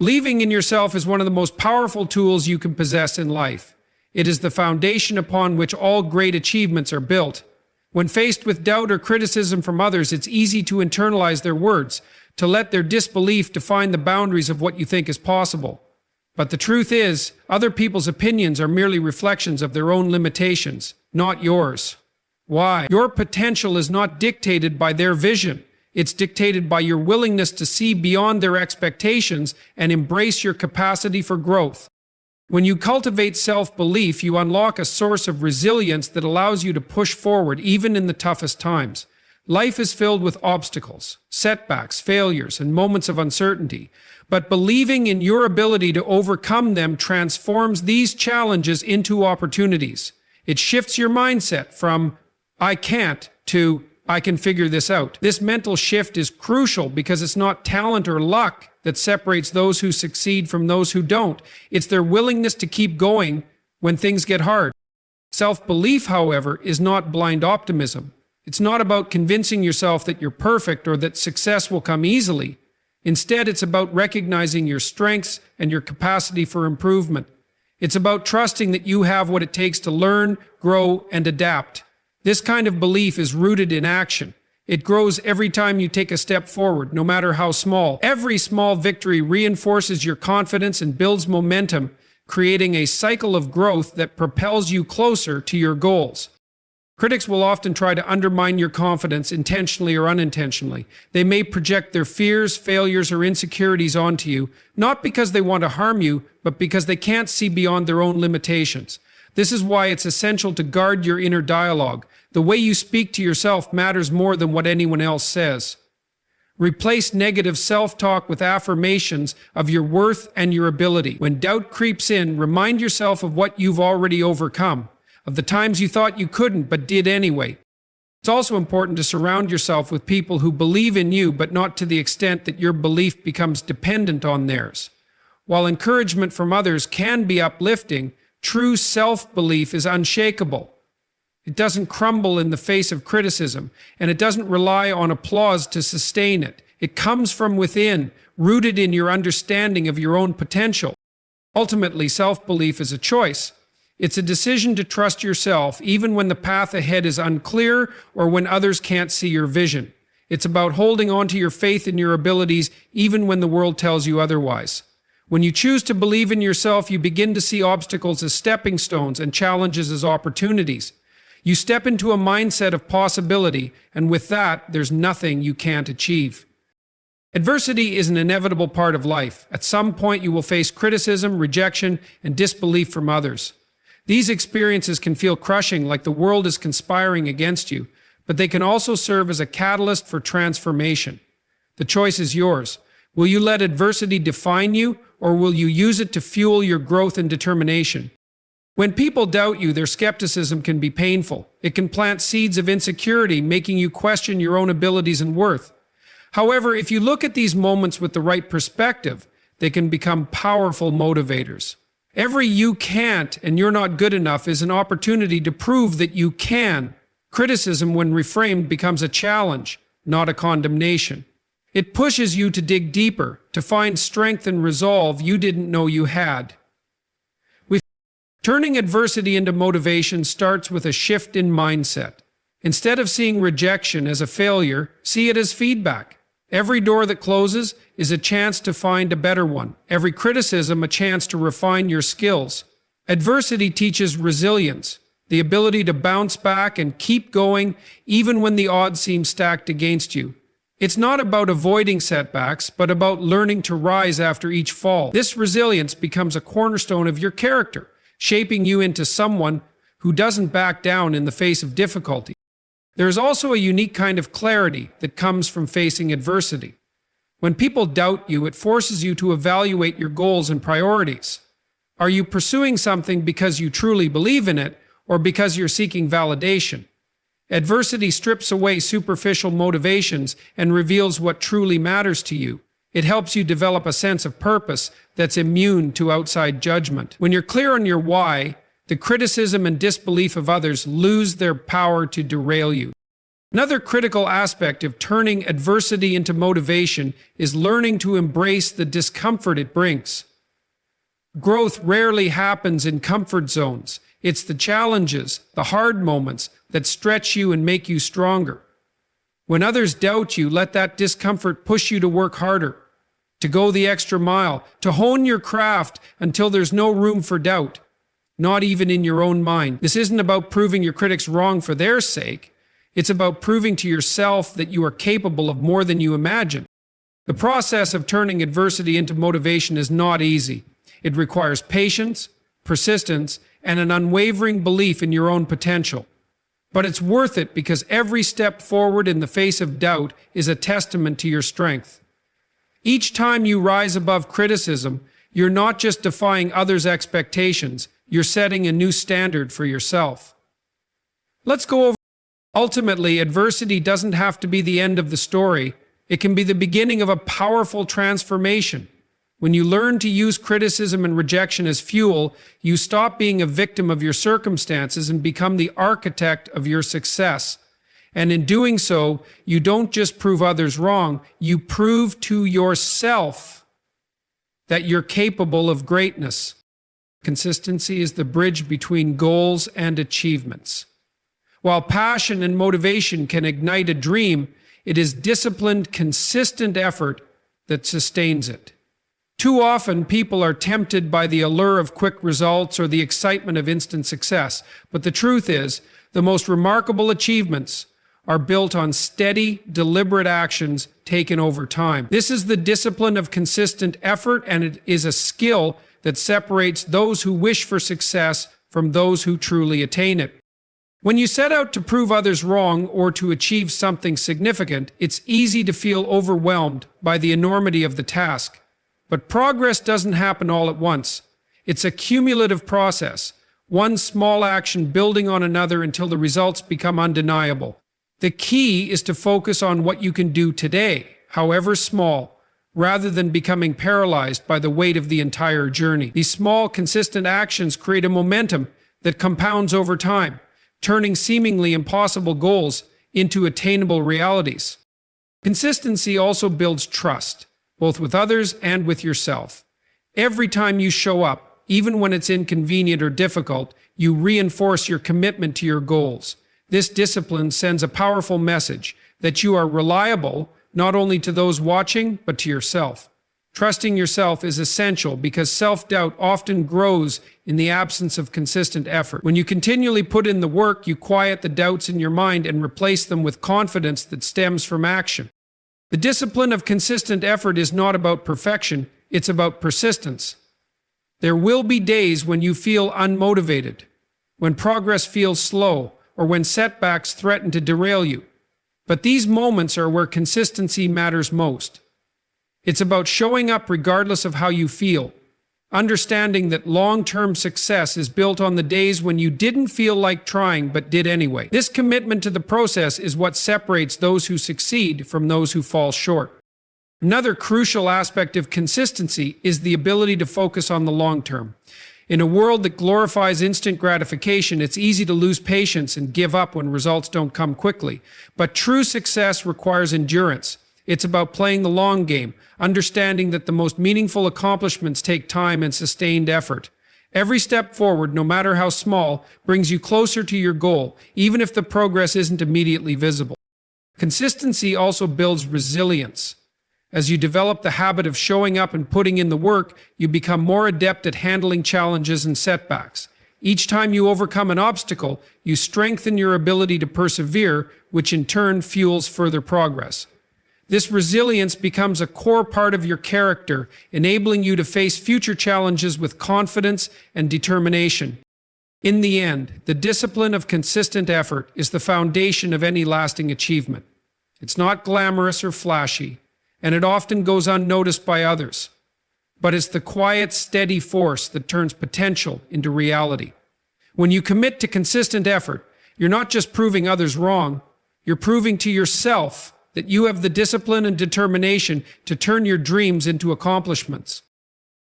Believing in yourself is one of the most powerful tools you can possess in life. It is the foundation upon which all great achievements are built. When faced with doubt or criticism from others, it's easy to internalize their words, to let their disbelief define the boundaries of what you think is possible. But the truth is, other people's opinions are merely reflections of their own limitations, not yours. Why? Your potential is not dictated by their vision. It's dictated by your willingness to see beyond their expectations and embrace your capacity for growth. When you cultivate self-belief, you unlock a source of resilience that allows you to push forward even in the toughest times. Life is filled with obstacles, setbacks, failures, and moments of uncertainty. But believing in your ability to overcome them transforms these challenges into opportunities. It shifts your mindset from, "I can't," to, "I can figure this out." This mental shift is crucial because it's not talent or luck that separates those who succeed from those who don't. It's their willingness to keep going when things get hard. Self-belief, however, is not blind optimism. It's not about convincing yourself that you're perfect or that success will come easily. Instead, it's about recognizing your strengths and your capacity for improvement. It's about trusting that you have what it takes to learn, grow, and adapt. This kind of belief is rooted in action. It grows every time you take a step forward, no matter how small. Every small victory reinforces your confidence and builds momentum, creating a cycle of growth that propels you closer to your goals. Critics will often try to undermine your confidence intentionally or unintentionally. They may project their fears, failures, or insecurities onto you, not because they want to harm you, but because they can't see beyond their own limitations. This is why it's essential to guard your inner dialogue. The way you speak to yourself matters more than what anyone else says. Replace negative self-talk with affirmations of your worth and your ability. When doubt creeps in, remind yourself of what you've already overcome, of the times you thought you couldn't but did anyway. It's also important to surround yourself with people who believe in you, but not to the extent that your belief becomes dependent on theirs. While encouragement from others can be uplifting, true self-belief is unshakable. It doesn't crumble in the face of criticism, and it doesn't rely on applause to sustain it. It comes from within, rooted in your understanding of your own potential. Ultimately, self-belief is a choice. It's a decision to trust yourself even when the path ahead is unclear or when others can't see your vision. It's about holding on to your faith in your abilities even when the world tells you otherwise. When you choose to believe in yourself, you begin to see obstacles as stepping stones and challenges as opportunities. You step into a mindset of possibility, and with that, there's nothing you can't achieve. Adversity is an inevitable part of life. At some point, you will face criticism, rejection, and disbelief from others. These experiences can feel crushing, like the world is conspiring against you, but they can also serve as a catalyst for transformation. The choice is yours. Will you let adversity define you, or will you use it to fuel your growth and determination? When people doubt you, their skepticism can be painful. It can plant seeds of insecurity, making you question your own abilities and worth. However, if you look at these moments with the right perspective, they can become powerful motivators. Every "you can't" and "you're not good enough" is an opportunity to prove that you can. Criticism, when reframed, becomes a challenge, not a condemnation. It pushes you to dig deeper, to find strength and resolve you didn't know you had. Turning adversity into motivation starts with a shift in mindset. Instead of seeing rejection as a failure, see it as feedback. Every door that closes is a chance to find a better one. Every criticism a chance to refine your skills. Adversity teaches resilience, the ability to bounce back and keep going even when the odds seem stacked against you. It's not about avoiding setbacks, but about learning to rise after each fall. This resilience becomes a cornerstone of your character, shaping you into someone who doesn't back down in the face of difficulty. There is also a unique kind of clarity that comes from facing adversity. When people doubt you, it forces you to evaluate your goals and priorities. Are you pursuing something because you truly believe in it, or because you're seeking validation? Adversity strips away superficial motivations and reveals what truly matters to you. It helps you develop a sense of purpose that's immune to outside judgment. When you're clear on your why, the criticism and disbelief of others lose their power to derail you. Another critical aspect of turning adversity into motivation is learning to embrace the discomfort it brings. Growth rarely happens in comfort zones. It's the challenges, the hard moments, that stretch you and make you stronger. When others doubt you, let that discomfort push you to work harder, to go the extra mile, to hone your craft until there's no room for doubt, not even in your own mind. This isn't about proving your critics wrong for their sake. It's about proving to yourself that you are capable of more than you imagine. The process of turning adversity into motivation is not easy. It requires patience, persistence, and an unwavering belief in your own potential. But it's worth it because every step forward in the face of doubt is a testament to your strength. Each time you rise above criticism, you're not just defying others' expectations, you're setting a new standard for yourself. Let's go over. Ultimately, adversity doesn't have to be the end of the story. It can be the beginning of a powerful transformation. When you learn to use criticism and rejection as fuel, you stop being a victim of your circumstances and become the architect of your success. And in doing so, you don't just prove others wrong, you prove to yourself that you're capable of greatness. Consistency is the bridge between goals and achievements. While passion and motivation can ignite a dream, it is disciplined, consistent effort that sustains it. Too often, people are tempted by the allure of quick results or the excitement of instant success. But the truth is, the most remarkable achievements are built on steady, deliberate actions taken over time. This is the discipline of consistent effort, and it is a skill that separates those who wish for success from those who truly attain it. When you set out to prove others wrong or to achieve something significant, it's easy to feel overwhelmed by the enormity of the task. But progress doesn't happen all at once. It's a cumulative process, one small action building on another until the results become undeniable. The key is to focus on what you can do today, however small, rather than becoming paralyzed by the weight of the entire journey. These small, consistent actions create a momentum that compounds over time, turning seemingly impossible goals into attainable realities. Consistency also builds trust, both with others and with yourself. Every time you show up, even when it's inconvenient or difficult, you reinforce your commitment to your goals. This discipline sends a powerful message that you are reliable not only to those watching, but to yourself. Trusting yourself is essential because self-doubt often grows in the absence of consistent effort. When you continually put in the work, you quiet the doubts in your mind and replace them with confidence that stems from action. The discipline of consistent effort is not about perfection, it's about persistence. There will be days when you feel unmotivated, when progress feels slow, or when setbacks threaten to derail you. But these moments are where consistency matters most. It's about showing up regardless of how you feel, understanding that long-term success is built on the days when you didn't feel like trying but did anyway. This commitment to the process is what separates those who succeed from those who fall short. Another crucial aspect of consistency is the ability to focus on the long term. In a world that glorifies instant gratification, it's easy to lose patience and give up when results don't come quickly. But true success requires endurance. It's about playing the long game, understanding that the most meaningful accomplishments take time and sustained effort. Every step forward, no matter how small, brings you closer to your goal, even if the progress isn't immediately visible. Consistency also builds resilience. As you develop the habit of showing up and putting in the work, you become more adept at handling challenges and setbacks. Each time you overcome an obstacle, you strengthen your ability to persevere, which in turn fuels further progress. This resilience becomes a core part of your character, enabling you to face future challenges with confidence and determination. In the end, the discipline of consistent effort is the foundation of any lasting achievement. It's not glamorous or flashy, and it often goes unnoticed by others. But it's the quiet, steady force that turns potential into reality. When you commit to consistent effort, you're not just proving others wrong, you're proving to yourself that you have the discipline and determination to turn your dreams into accomplishments.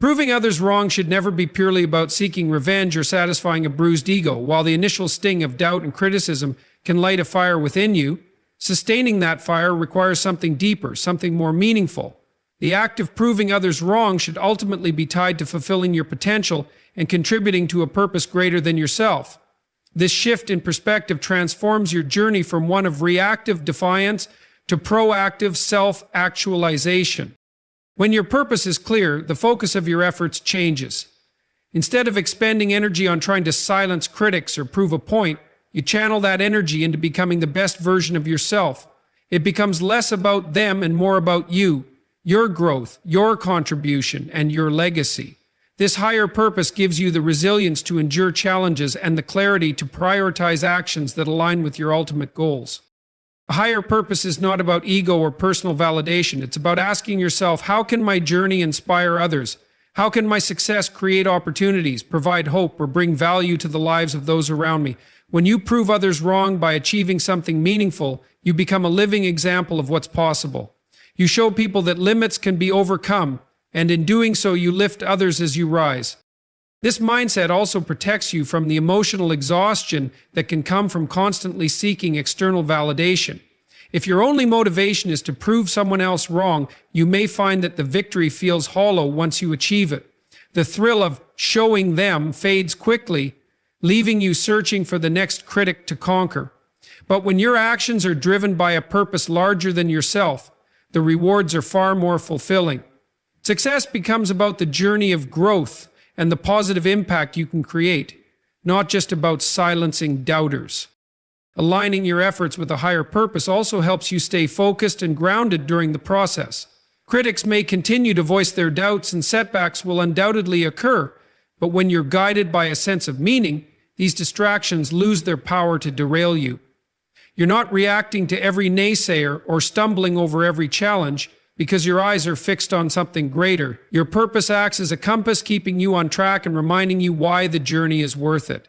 Proving others wrong should never be purely about seeking revenge or satisfying a bruised ego. While the initial sting of doubt and criticism can light a fire within you, Sustaining that fire requires something deeper, something more meaningful. The act of proving others wrong should ultimately be tied to fulfilling your potential and contributing to a purpose greater than yourself. This shift in perspective transforms your journey from one of reactive defiance to proactive self-actualization. When your purpose is clear, the focus of your efforts changes. Instead of expending energy on trying to silence critics or prove a point, you channel that energy into becoming the best version of yourself. It becomes less about them and more about you, your growth, your contribution, and your legacy. This higher purpose gives you the resilience to endure challenges and the clarity to prioritize actions that align with your ultimate goals. A higher purpose is not about ego or personal validation. It's about asking yourself, how can my journey inspire others? How can my success create opportunities, provide hope, or bring value to the lives of those around me? When you prove others wrong by achieving something meaningful, you become a living example of what's possible. You show people that limits can be overcome, and in doing so, you lift others as you rise. This mindset also protects you from the emotional exhaustion that can come from constantly seeking external validation. If your only motivation is to prove someone else wrong, you may find that the victory feels hollow once you achieve it. The thrill of showing them fades quickly, leaving you searching for the next critic to conquer. But when your actions are driven by a purpose larger than yourself, the rewards are far more fulfilling. Success becomes about the journey of growth and the positive impact you can create, not just about silencing doubters. Aligning your efforts with a higher purpose also helps you stay focused and grounded during the process. Critics may continue to voice their doubts and setbacks will undoubtedly occur, but when you're guided by a sense of meaning, these distractions lose their power to derail you. You're not reacting to every naysayer or stumbling over every challenge because your eyes are fixed on something greater. Your purpose acts as a compass, keeping you on track and reminding you why the journey is worth it.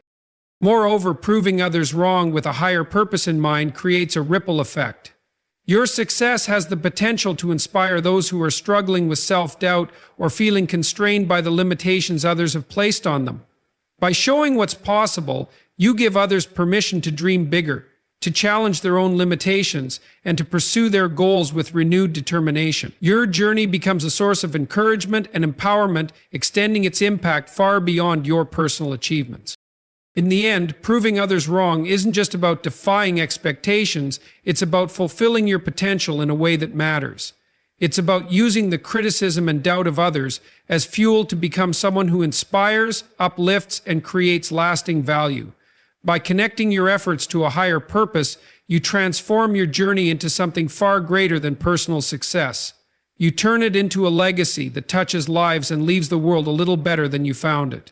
Moreover, proving others wrong with a higher purpose in mind creates a ripple effect. Your success has the potential to inspire those who are struggling with self-doubt or feeling constrained by the limitations others have placed on them. By showing what's possible, you give others permission to dream bigger, to challenge their own limitations, and to pursue their goals with renewed determination. Your journey becomes a source of encouragement and empowerment, extending its impact far beyond your personal achievements. In the end, proving others wrong isn't just about defying expectations, it's about fulfilling your potential in a way that matters. It's about using the criticism and doubt of others as fuel to become someone who inspires, uplifts, and creates lasting value. By connecting your efforts to a higher purpose, you transform your journey into something far greater than personal success. You turn it into a legacy that touches lives and leaves the world a little better than you found it.